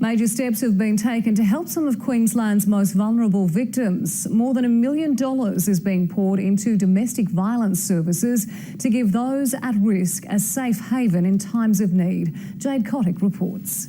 Major steps have been taken to help some of Queensland's most vulnerable victims. More than $1 million is being poured into domestic violence services to give those at risk a safe haven in times of need. Jade Kotick reports.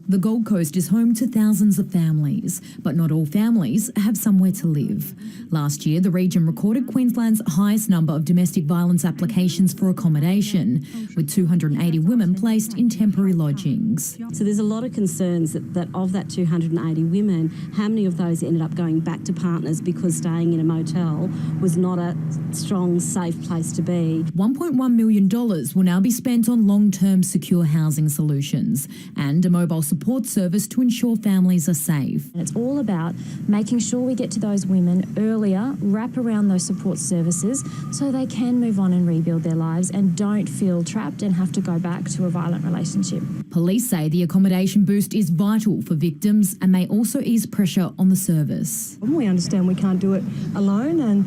The Gold Coast is home to thousands of families, but not all families have somewhere to live. Last year, the region recorded Queensland's highest number of domestic violence applications for accommodation, with 280 women placed in temporary lodgings. So there's a lot of concerns that of that 280 women, how many of those ended up going back to partners because staying in a motel was not a strong, safe place to be. $1.1 million will now be spent on long-term secure housing solutions and a mobile support service to ensure families are safe. It's all about making sure we get to those women earlier, wrap around those support services so they can move on and rebuild their lives and don't feel trapped and have to go back to a violent relationship. Police say the accommodation boost is vital for victims and may also ease pressure on the service. We understand we can't do it alone, and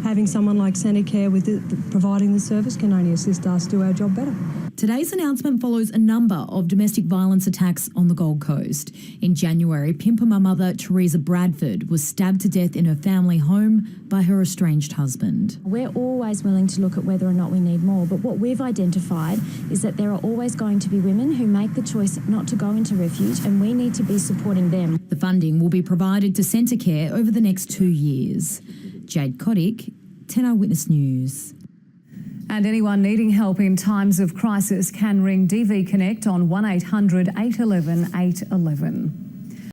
having someone like Centacare providing the service can only assist us do our job better. Today's announcement follows a number of domestic violence attacks on the Gold Coast. In January, Pimpama mother Teresa Bradford was stabbed to death in her family home by her estranged husband. We're always willing to look at whether or not we need more, but what we've identified is that there are always going to be women who make the choice not to go into refuge, and we need to be supporting them. The funding will be provided to Centacare over the next 2 years. Jade Kotick, 10 Eyewitness News. And anyone needing help in times of crisis can ring DV Connect on 1800 811 811.